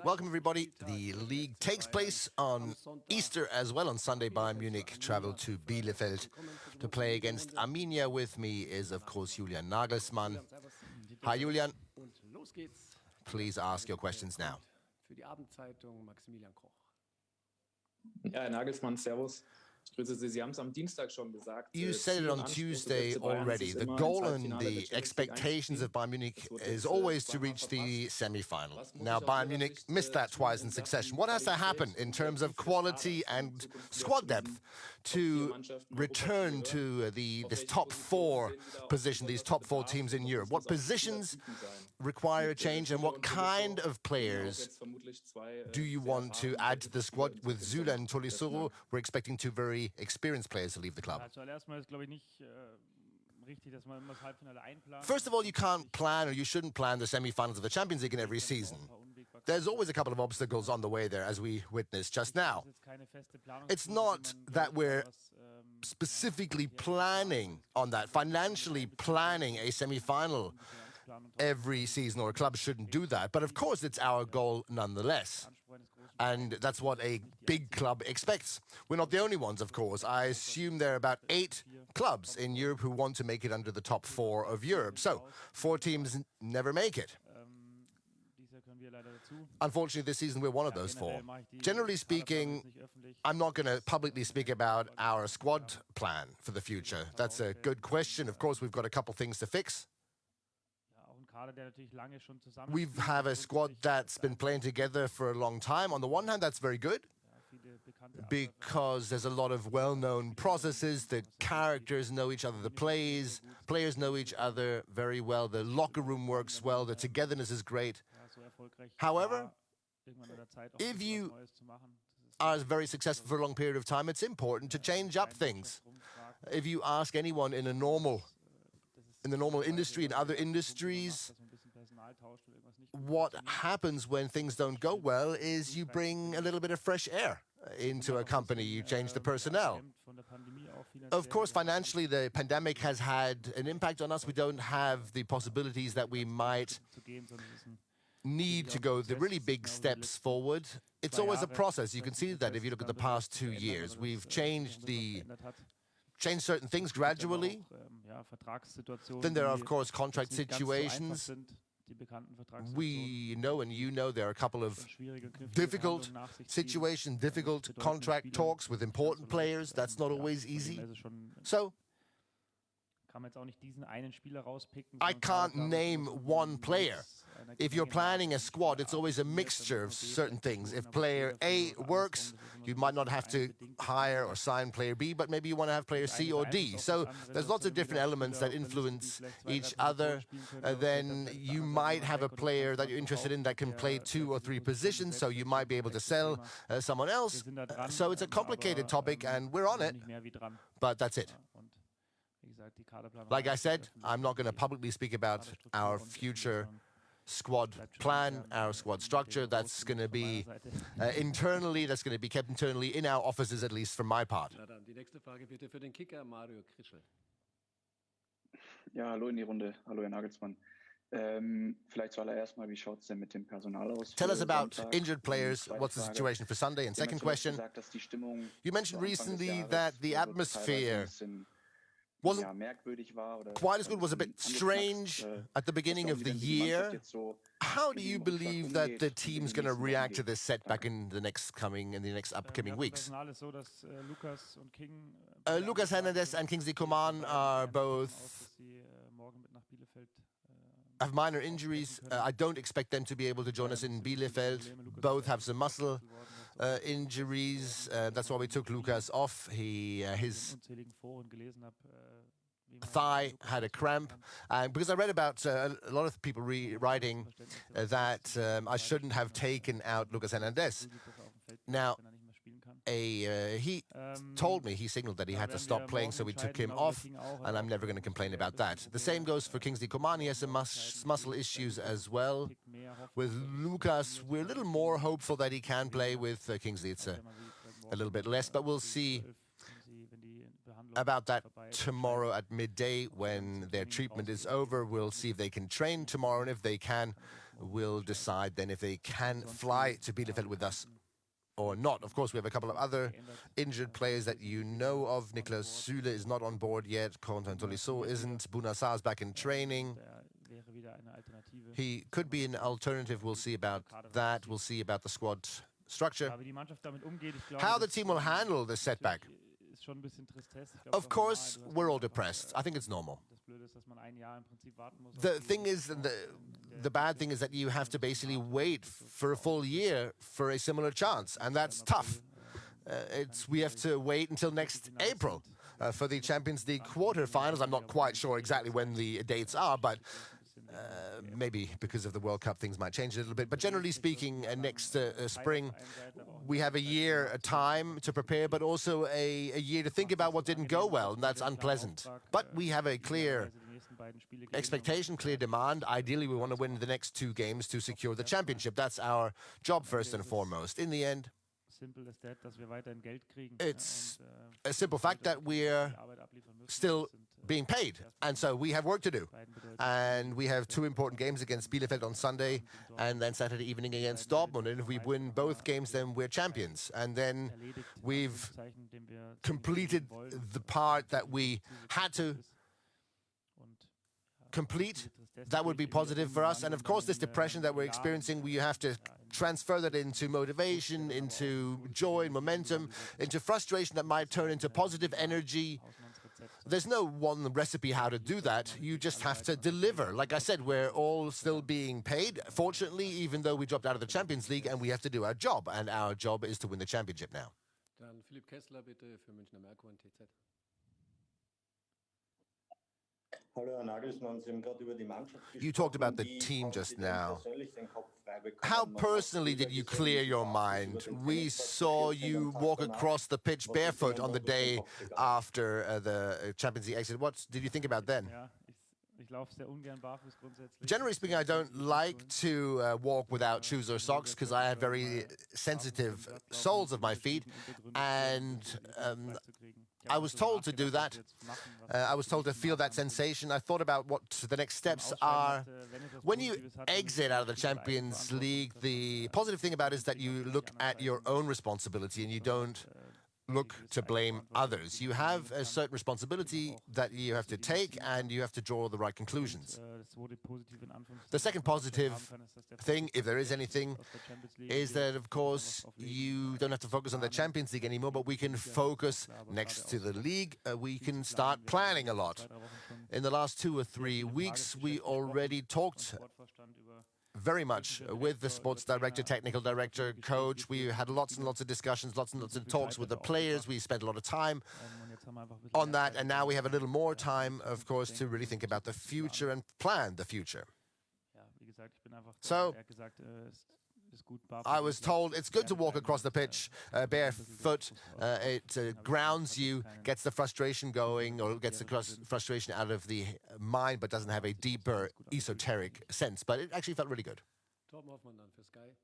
Welcome, everybody. The league takes place on Easter as well. On Sunday, Bayern Munich travel to Bielefeld to play against Arminia. With me is, of course, Julian Nagelsmann. Hi, Julian. Please ask your questions now. Ja, Herr Nagelsmann, servus. You said it on Tuesday already. The goal and the expectations of Bayern Munich is always to reach the semi-final. Now, Bayern Munich missed that twice in succession. What has to happen in terms of quality and squad depth to return to this top four position, these top four teams in Europe? What positions require a change, and what kind of players do you want to add to the squad? With Julian and Tolisso, we're expecting two very experienced players to leave the club. First of all, you can't plan, or you shouldn't plan, the semi-finals of the Champions League in every season. There's always a couple of obstacles on the way there, as we witnessed just now. It's not that we're specifically planning on that, financially planning a semi-final every season, or a club shouldn't do that. But of course, it's our goal nonetheless. And that's what a big club expects. We're not the only ones, of course. I assume there are about 8 clubs in Europe who want to make it under the top 4 of Europe. So 4 teams never make it. Unfortunately, this season, we're one of those 4. Generally speaking, I'm not going to publicly speak about our squad plan for the future. That's a good question. Of course, we've got a couple things to fix. We have a squad that's been playing together for a long time. On the one hand, that's very good, because there's a lot of well-known processes. The characters know each other. The players know each other very well. The locker room works well. The togetherness is great. However, if you are very successful for a long period of time, it's important to change up things. If you ask anyone in the normal industry, in other industries, what happens when things don't go well is you bring a little bit of fresh air into a company. You change the personnel. Of course, financially, the pandemic has had an impact on us. We don't have the possibilities that we might need to go the really big steps forward. It's always a process. You can see that if you look at the past 2 years. We've changed certain things gradually. Then there are, of course, contract situations. We know, and you know, there are a couple of difficult situations, difficult contract talks with important players. That's not always easy. So I can't name one player. If you're planning a squad, it's always a mixture of certain things. If player A works, you might not have to hire or sign player B, but maybe you want to have player C or D. So there's lots of different elements that influence each other. Then you might have a player that you're interested in that can play 2 or 3 positions, so you might be able to sell someone else. So it's a complicated topic, and we're on it, but that's it. Like I said, I'm not going to publicly speak about our future squad plan, our squad structure. That's going to be internally, that's going to be kept internally in our offices, at least from my part. Ja, hallo in die Runde. Hallo, Herr Nagelsmann. Vielleicht zuallererst mal, wie schaut's denn mit dem Personal aus? Tell us about injured players. What's the situation for Sunday? And second question, you mentioned recently that the atmosphere wasn't quite as good, was a bit strange at the beginning of the year. How do you believe that the team's going to react to this setback in the next upcoming weeks? Lucas Hernandez and Kingsley Coman are both have minor injuries. I don't expect them to be able to join us in Bielefeld. Both have some muscle injuries. That's why we took Lucas off. His thigh had a cramp, and because I read about a lot of people writing that I shouldn't have taken out Lucas Hernandez. Now, he told me, he signaled that he had to stop playing, so we took him off, and I'm never going to complain about that. The same goes for Kingsley Coman. He has some muscle issues as well. With Lucas, we're a little more hopeful that he can play. With Kingsley, it's a little bit less, but we'll see about that tomorrow at midday when their treatment is over. We'll see if they can train tomorrow, and if they can, will decide then if they can fly to Bielefeld with us or not. Of course, we have a couple of other injured players that you know of. Niklas Süle is not on board yet. Corentin Tolisso isn't. Bunassar is back in training. He could be an alternative. We'll see about that. We'll see about the squad structure. How the team will handle this setback. Of course, we're all depressed. I think it's normal. The thing is, the bad thing is that you have to basically wait for a full year for a similar chance, and that's tough. We have to wait until next April for the Champions League quarterfinals. I'm not quite sure exactly when the dates are, but maybe because of the World Cup things might change a little bit. But generally speaking, next spring, we have a year, a time to prepare, but also a year to think about what didn't go well, and that's unpleasant. But we have a clear expectation, clear demand. Ideally, we want to win the next 2 games to secure the championship. That's our job first and foremost. In the end, it's a simple fact that we're still being paid, and so we have work to do. And we have 2 important games against Bielefeld on Sunday and then Saturday evening against Dortmund. And if we win both games, then we're champions. And then we've completed the part that we had to complete. That would be positive for us. And of course, this depression that we're experiencing, we have to transfer that into motivation, into joy, momentum, into frustration that might turn into positive energy. There's no one recipe how to do that. You just have to deliver. Like I said, we're all still being paid, fortunately, even though we dropped out of the Champions League, and we have to do our job. And our job is to win the championship now. Dann Philipp Kessler bitte für Münchner Merkur und TZ. You talked about the team just now. How personally did you clear your mind? We saw you walk across the pitch barefoot on the day after the Champions League exit. What did you think about then? Generally speaking, I don't like to walk without shoes or socks because I have very sensitive soles of my feet, and I was told to do that. I was told to feel that sensation. I thought about what the next steps are. When you exit out of the Champions League, the positive thing about it is that you look at your own responsibility and you don't look to blame others. You have a certain responsibility that you have to take, and you have to draw the right conclusions. The second positive thing, if there is anything, is that, of course, you don't have to focus on the Champions League anymore, but we can focus next to the league. We can start planning a lot. In the last 2 or 3 weeks, we already talked very much with the sports director, technical director, coach. We had lots and lots of discussions, lots and lots of talks with the players. We spent a lot of time on that, and now we have a little more time, of course, to really think about the future and plan the future. So I was told it's good to walk across the pitch barefoot. It grounds you, gets the frustration going, or gets the frustration out of the mind, but doesn't have a deeper esoteric sense. But it actually felt really good. Torben Hoffmann dann für Sky.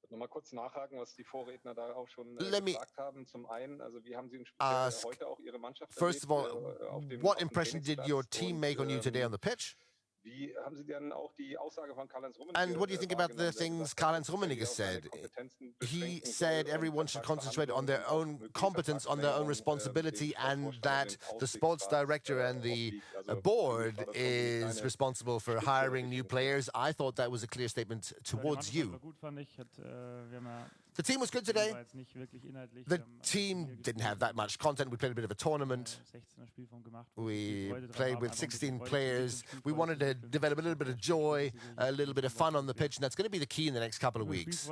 Nochmal kurz nachhaken, was die Vorredner da auch schon Let me gesagt haben. Zum einen, also wie haben Sie ask, heute auch Ihre Mannschaft first of all, auf dem what impression did your team make on you today on the pitch? Wie haben Sie denn auch die Aussage von Karl-Heinz Rummenigge? And what do you think about the things Karl-Heinz Rummenigge said? He said everyone should concentrate on their own competence, on their own responsibility, and that the sports director and the board is responsible for hiring new players. I thought that was a clear statement towards you. The team was good today. The team didn't have that much content. We played a bit of a tournament. We played with 16 players. We wanted to develop a little bit of joy, a little bit of fun on the pitch, and that's going to be the key in the next couple of weeks,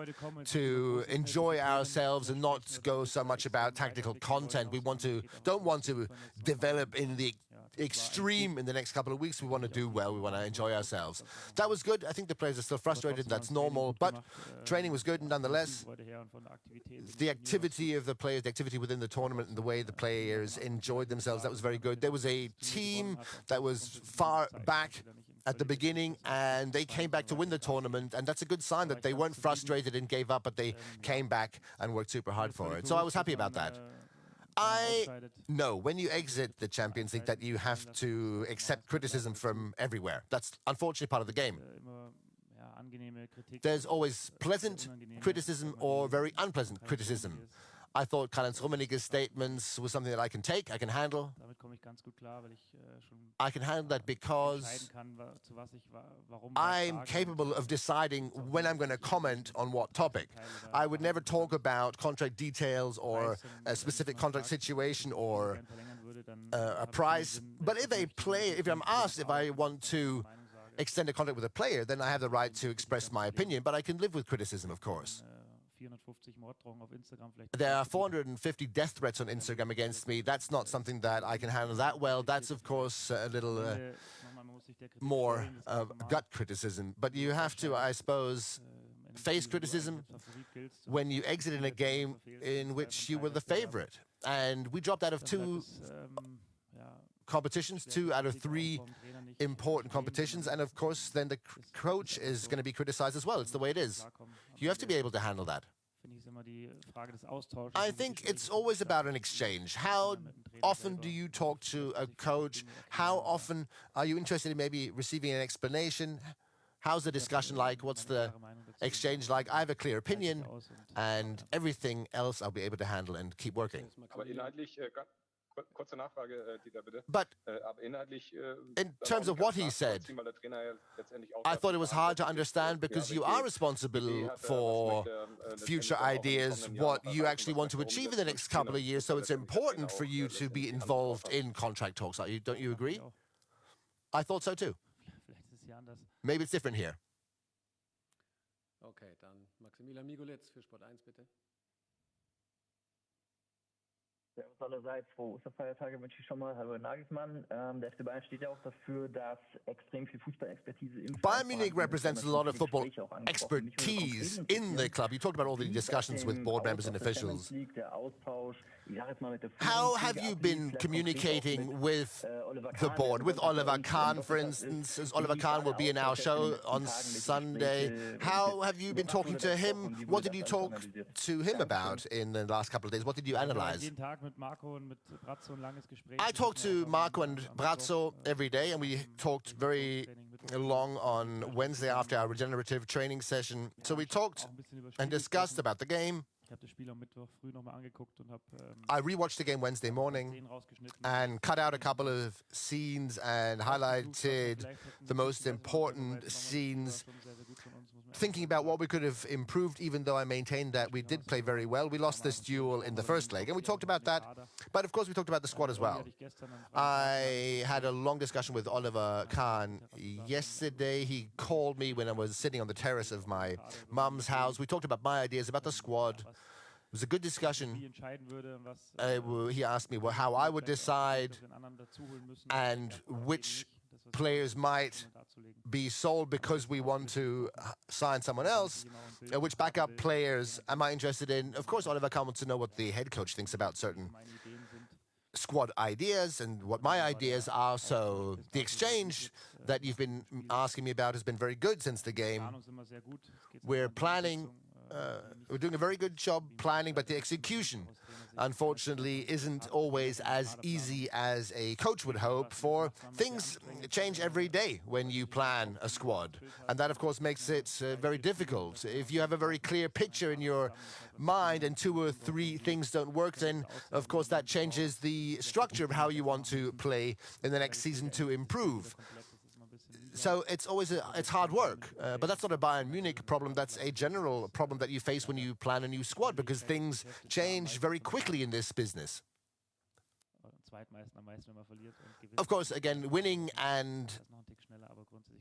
to enjoy ourselves and not go so much about tactical content. We don't want to develop in the extreme in the next couple of weeks. We want to do well. We want to enjoy ourselves. That was good. I think the players are still frustrated. That's normal. But training was good nonetheless. The activity of the players, the activity within the tournament and the way the players enjoyed themselves, that was very good. There was a team that was far back at the beginning, and they came back to win the tournament, and that's a good sign that they weren't frustrated and gave up, but they came back and worked super hard for it. So I was happy about that. No, when you exit the Champions League, that you have to accept criticism from everywhere. That's unfortunately part of the game. There's always pleasant criticism or very unpleasant criticism. I thought Karl-Heinz Rummenigge's statements was something that I can take, I can handle. I can handle that because I'm capable of deciding when I'm going to comment on what topic. I would never talk about contract details or a specific contract situation or a price. But if I'm asked if I want to extend a contract with a player, then I have the right to express my opinion, but I can live with criticism, of course. There are 450 death threats on Instagram against me. That's not something that I can handle that well. That's, of course, a little more gut criticism. But you have to, I suppose, face criticism when you exit in a game in which you were the favorite. And we dropped out of 2 competitions, 2 out of 3 important competitions, and of course then the coach is going to be criticized as well. It's the way it is. You have to be able to handle that. I think it's always about an exchange. How often do you talk to a coach? How often are you interested in maybe receiving an explanation? How's the discussion like? What's the exchange like? I have a clear opinion, and everything else I'll be able to handle and keep working. But in terms of what he said, I thought it was hard to understand because you are responsible for future ideas, what you actually want to achieve in the next couple of years. So it's important for you to be involved in contract talks. Don't you agree? I thought so too. Maybe it's different here. Okay, dann Maximilian Migolitz für Sport 1, bitte. Servus allerseits, frohe Osterfeiertage wünsche ich schon mal. Hallo Nagelsmann. Der FC Bayern steht ja auch dafür, dass extrem viel Fußballexpertise im Bayern Munich represents a lot of football expertise in the club. You talked about all the discussions with board members and officials. How have you been communicating with the board, with Oliver Kahn, for instance, as Oliver Kahn will be in our show on Sunday? How have you been talking to him? What did you talk to him about in the last couple of days? What did you analyze? I talked to Marco and Brazzo every day, and we talked very long on Wednesday after our regenerative training session. So we talked and discussed about the game. I rewatched the game Wednesday morning and cut out a couple of scenes and highlighted the most important scenes, thinking about what we could have improved, even though I maintained that we did play very well. We lost this duel in the first leg, and we talked about that. But of course, we talked about the squad as well. I had a long discussion with Oliver Kahn yesterday. He called me when I was sitting on the terrace of my mum's house. We talked about my ideas about the squad. It was a good discussion. He asked me how I would decide and which players might be sold because we want to sign someone else, which backup players am I interested in. Of course, Oliver Kahn wants to know what the head coach thinks about certain squad ideas and what my ideas are. So the exchange that you've been asking me about has been very good since the game. We're planning. We're doing a very good job planning, but the execution, unfortunately, isn't always as easy as a coach would hope for. Things change every day when you plan a squad, and that, of course, makes it very difficult. If you have a very clear picture in your mind and 2 or 3 things don't work, then, of course, that changes the structure of how you want to play in the next season to improve. So it's always it's hard work, but that's not a Bayern Munich problem. That's a general problem that you face when you plan a new squad, because things change very quickly in this business. Of course, again, winning and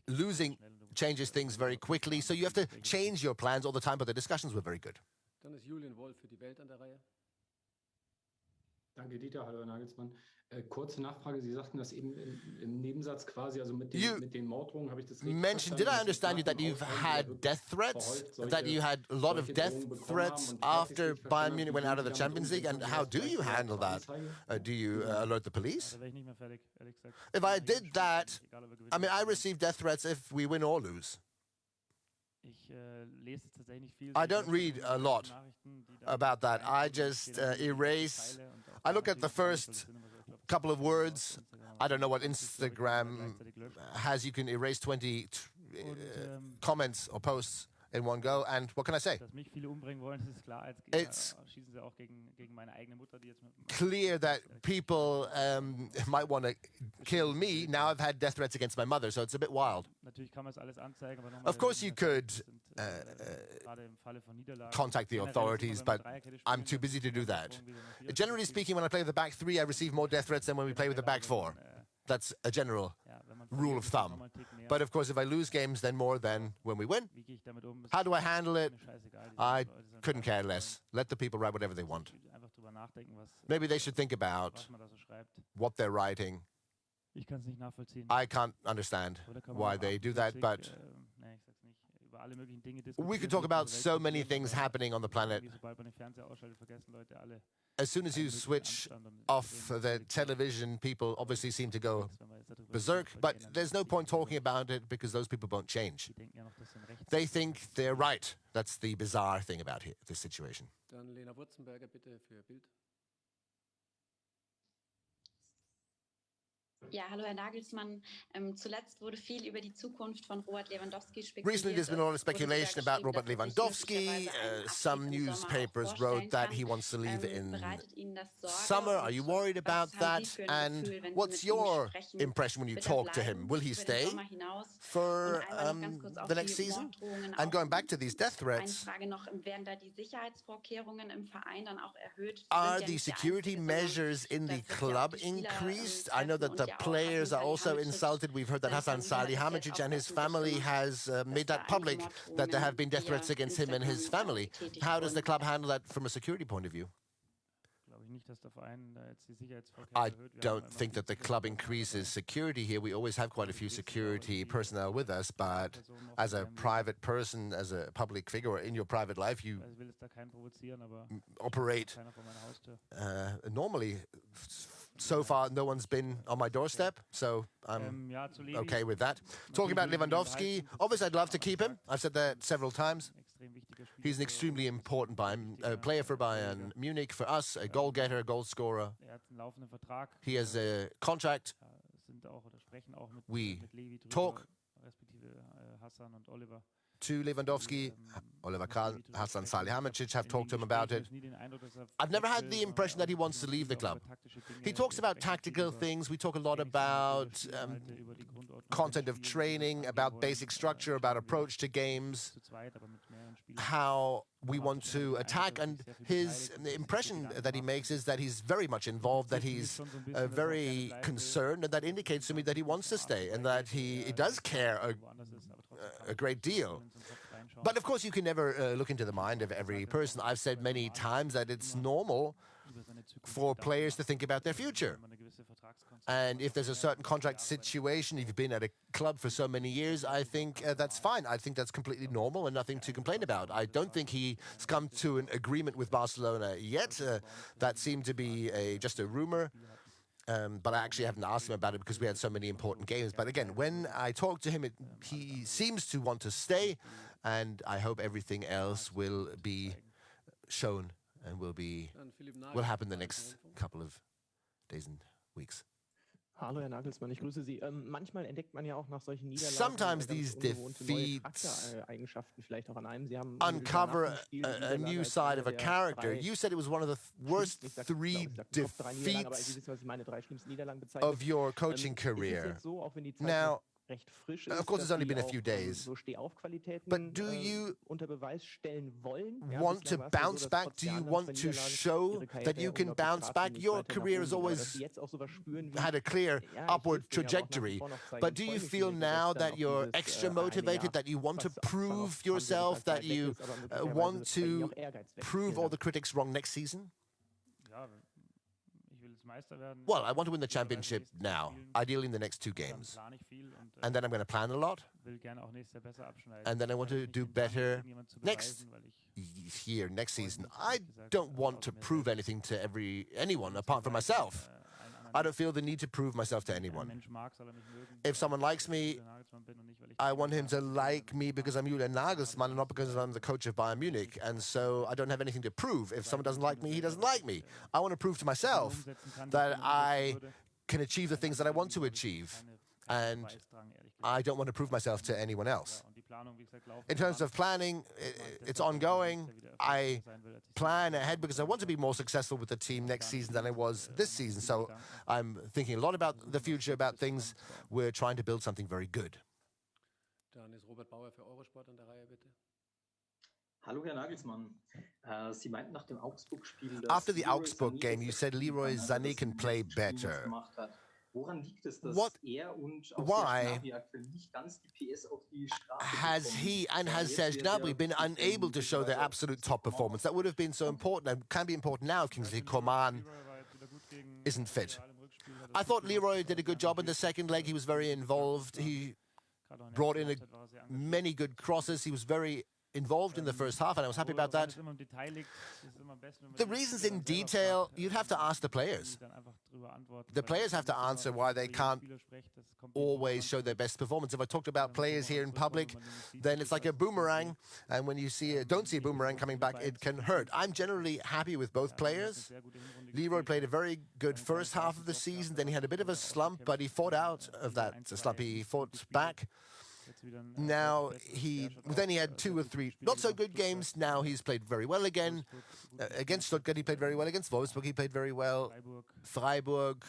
losing changes things very quickly, so you have to change your plans all the time, but the discussions were very good. Dann ist Julian Wolf für die Welt an der Reihe. Danke, Dieter. Hallo, Herr Nagelsmann. Kurze Nachfrage. Sie sagten das eben im Nebensatz quasi, also mit den Morddrohungen, habe ich das richtig mentioned, did I understand you that you've had death threats? That you had a lot of death threats after Bayern Munich went out of the Champions League? And how do you handle that? Do you alert the police? If I did that, I mean, I receive death threats if we win or lose. I don't read a lot about that. I just erase. I look at the first couple of words. I don't know what Instagram has. You can erase 20 comments or posts in one go, and what can I say? It's clear that people might want to kill me. Now I've had death threats against my mother, so it's a bit wild. Of course you could contact the authorities, but I'm too busy to do that. Generally speaking, when I play with the back three, I receive more death threats than when we play with the back four. That's a general rule of thumb. But of course, if I lose games, then more than when we win. How do I handle it? I couldn't care less. Let the people write whatever they want. Maybe they should think about what they're writing. I can't understand why they do that, but we could talk about so many things happening on the planet. As soon as you switch off the television, people obviously seem to go berserk, but there's no point talking about it because those people won't change. They think they're right. That's the bizarre thing about this situation. Dann Lena Wurzenberger bitte für Bild. Ja, hallo Herr Nagelsmann. Zuletzt wurde viel über die Zukunft von Robert Lewandowski spekuliert. Recently, there's been a lot of speculation about Robert Lewandowski. Some newspapers wrote that he wants to leave in summer. Are you worried about that? And what's your impression when you talk to him? Will he stay for the next season? And going back to these death threats, are the security measures in the club increased? I know that the players are also insulted. We've heard that Hasan Salihamidzic and his family has made that public, that there have been death threats against him and his family. How does the club handle that from a security point of view? I don't think that the club increases security here. We always have quite a few security personnel with us, but as a private person, as a public figure, or in your private life, you operate normally. So far, no one's been on my doorstep, so I'm okay with that. Talking about Lewandowski, obviously I'd love to keep him. I've said that several times. He's an extremely important player for Bayern Munich, for us, a goal-getter, goal-scorer. He has a contract. We talk to Lewandowski. Oliver Kahn, Hasan Salihamidzic have talked to him about it. I've never had the impression that he wants to leave the club. He talks about tactical things. We talk a lot about content of training, about basic structure, about approach to games, how we want to attack. And the impression that he makes is that he's very much involved, that he's very concerned, and that indicates to me that he wants to stay and that he does care a great deal. But of course, you can never look into the mind of every person. I've said many times that it's normal for players to think about their future. And if there's a certain contract situation, if you've been at a club for so many years, I think that's fine. I think that's completely normal and nothing to complain about. I don't think he's come to an agreement with Barcelona yet. That seemed to be just a rumor. But I actually haven't asked him about it because we had so many important games. But again, when I talk to him, he seems to want to stay, and I hope everything else will be shown and will happen the next couple of days and weeks. Hallo Herr Nagelsmann, ich grüße Sie. Manchmal entdeckt man ja auch nach solchen Niederlagen Sometimes these defeats Eigenschaften vielleicht auch an einem. Sie haben uncover a new side of a character. You said it was one of the worst 3 defeats of your coaching career. Now, of course, it's only been a few days. But do you want to bounce back? Do you want to show that you can bounce back? Your career has always had a clear upward trajectory. But do you feel now that you're extra motivated, that you want to prove yourself, that you want to prove all the critics wrong next season? Well, I want to win the championship now, ideally in the next 2 games. And then I'm going to plan a lot. And then I want to do better next season. I don't want to prove anything to anyone apart from myself. I don't feel the need to prove myself to anyone. If someone likes me, I want him to like me because I'm Julian Nagelsmann and not because I'm the coach of Bayern Munich. And so I don't have anything to prove. If someone doesn't like me, he doesn't like me. I want to prove to myself that I can achieve the things that I want to achieve. And I don't want to prove myself to anyone else. In terms of planning, it's ongoing. I plan ahead because I want to be more successful with the team next season than I was this season. So I'm thinking a lot about the future, about things. We're trying to build something very good. Dann ist Robert Bauer für Eurosport an der Reihe, bitte. Hallo, Herr Nagelsmann. Sie meinten nach dem Augsburg-Spiel, dass After the Augsburg game, you said Leroy Sané can play better. Woran liegt es, dass und auch why nicht ganz die PS auf die Straße has he and has Serge Gnabry been unable to show their absolute top performance? That would have been so important and can be important now if Kingsley Coman isn't fit. I thought Leroy did a good job in the second leg. He was very involved. He brought in many good crosses. He was very involved in the first half, and I was happy about that. The reasons in detail, you'd have to ask the players. The players have to answer why they can't always show their best performance. If I talked about players here in public, then it's like a boomerang, and when you don't see a boomerang coming back, it can hurt. I'm generally happy with both players. Leroy played a very good first half of the season, then he had a bit of a slump, but he fought out of that slump. He fought back. Now then he had 2 or 3 not so good games. Now he's played very well again. Against Stuttgart he played very well. Against Wolfsburg he played very well. Freiburg,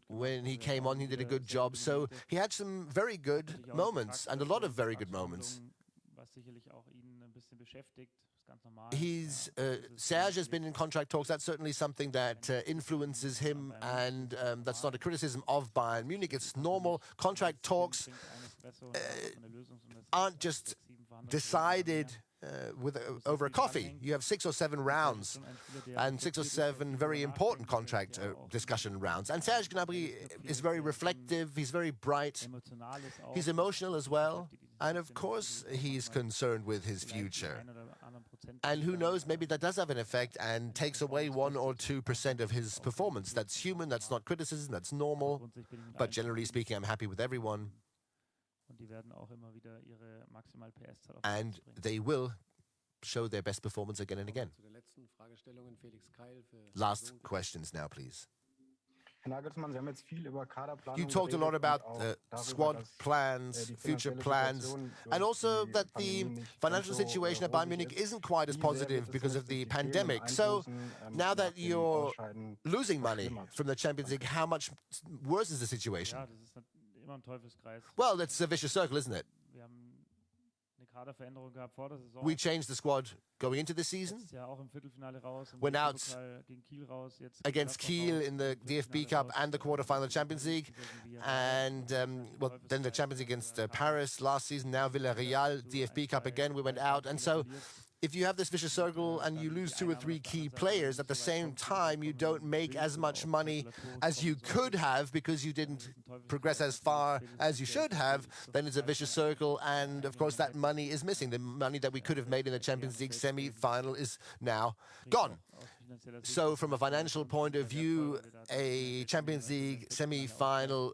when he came on, he did a good job. So he had some very good moments and a lot of very good moments. Serge has been in contract talks. That's certainly something that influences him, and that's not a criticism of Bayern Munich. It's normal. Contract talks aren't just decided over a coffee. You have 6 or 7 rounds and 6 or 7 very important contract discussion rounds. And Serge Gnabry is very reflective. He's very bright. He's emotional as well. And of course, he's concerned with his future. And who knows, maybe that does have an effect and takes away 1 or 2% of his performance. That's human. That's not criticism. That's normal. But generally speaking, I'm happy with everyone. And they will show their best performance again and again. Last questions now, please. You talked a lot about squad plans, future plans, and also that the financial situation at Bayern Munich isn't quite as positive because of the pandemic. So now that you're losing money from the Champions League, how much worse is the situation? Well, it's a vicious circle, isn't it? We changed the squad going into the season. Went out against Kiel in the DFB Cup and the quarterfinal Champions League. And then the Champions League against Paris last season. Now Villarreal, DFB Cup again, we went out. And so if you have this vicious circle and you lose 2 or 3 key players at the same time, you don't make as much money as you could have because you didn't progress as far as you should have, then it's a vicious circle. And of course, that money is missing. The money that we could have made in the Champions League semi-final is now gone. So from a financial point of view, a Champions League semi-final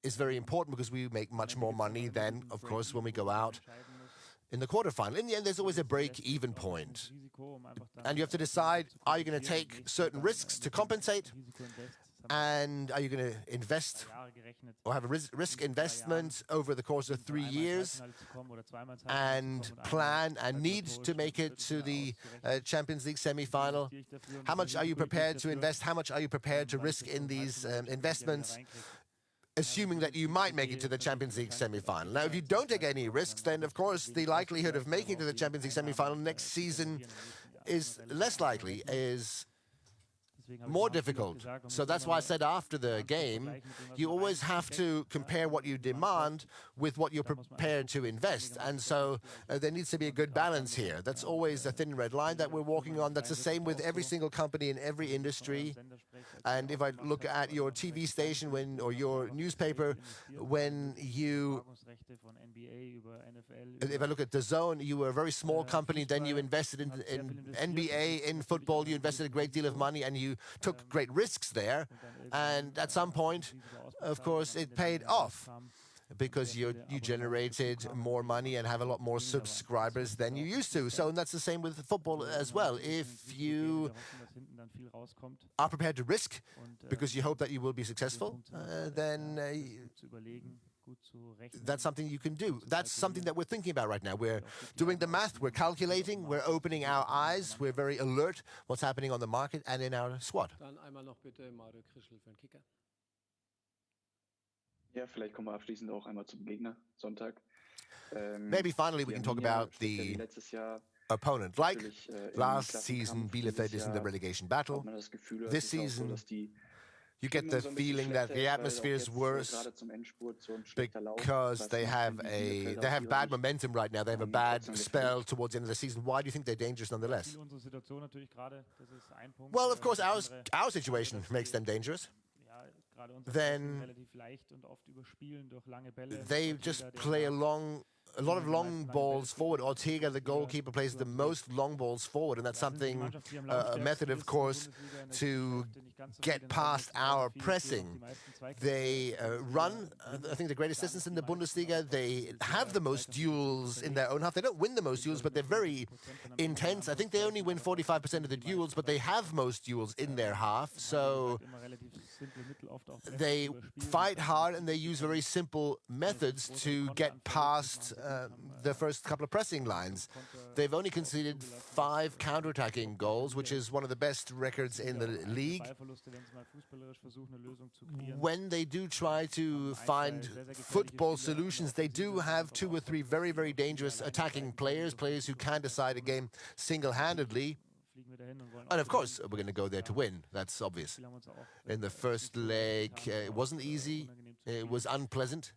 is very important because we make much more money than, of course, when we go out in the quarterfinal. In the end, there's always a break-even point. And you have to decide, are you going to take certain risks to compensate? And are you going to invest or have a risk investment over the course of 3 years and plan and need to make it to the Champions League semi-final? How much are you prepared to invest? How much are you prepared to risk in these investments, assuming that you might make it to the Champions League semi-final? Now, if you don't take any risks, then, of course, the likelihood of making it to the Champions League semi-final next season is less likely, is more difficult. So that's why I said after the game, you always have to compare what you demand with what you're prepared to invest. And so there needs to be a good balance here. That's always a thin red line that we're walking on. That's the same with every single company in every industry. And if I look at your TV station or your newspaper, if I look at DAZN, you were a very small company, then you invested in NBA, in football, you invested a great deal of money and you took great risks there. And at some point, of course, it paid off, because you generated more money and have a lot more subscribers than you used to. So that's the same with football as well. If you are prepared to risk because you hope that you will be successful, then that's something you can do. That's something that we're thinking about right now. We're doing the math, we're calculating, we're opening our eyes, we're very alert what's happening on the market and in our squad. Ja, vielleicht kommen wir abschließend auch einmal zum Gegner Sonntag. Maybe finally we can talk about the opponent. Like last season, Bielefeld is in the relegation battle. This season, you get the feeling that the atmosphere is worse because they have bad momentum right now. They have a bad spell towards the end of the season. Why do you think they're dangerous nonetheless? Well, of course, our situation makes them dangerous. Then they just play a lot of long balls forward. Ortega, the goalkeeper, plays the most long balls forward, and that's something, a method, of course, to get past our pressing. They run, I think, the greatest distance in the Bundesliga. They have the most duels in their own half. They don't win the most duels, but they're very intense. I think they only win 45% of the duels, but they have most duels in their half. So they fight hard and they use very simple methods to get past the first couple of pressing lines. They've only conceded 5 counterattacking goals, which is one of the best records in the league. When they do try to find football solutions, they do have 2 or 3 very, very dangerous attacking players who can decide a game single-handedly. And of course, we're going to go there to win. That's obvious. In the first leg, it wasn't easy. It was unpleasant.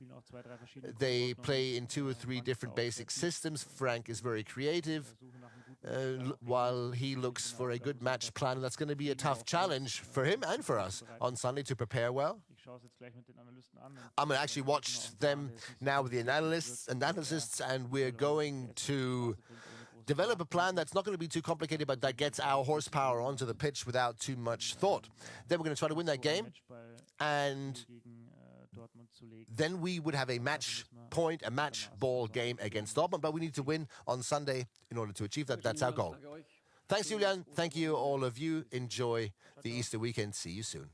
They play in 2 or 3 different basic systems. Frank is very creative, while he looks for a good match plan. That's going to be a tough challenge for him and for us on Sunday to prepare well. I'm going to actually watch them now with the analysts, and we're going to develop a plan that's not going to be too complicated, but that gets our horsepower onto the pitch without too much thought. Then we're going to try to win that game, and then we would have a match ball game against Dortmund, but we need to win on Sunday in order to achieve that. That's our goal. Thanks, Julian. Thank you, all of you. Enjoy the Easter weekend. See you soon.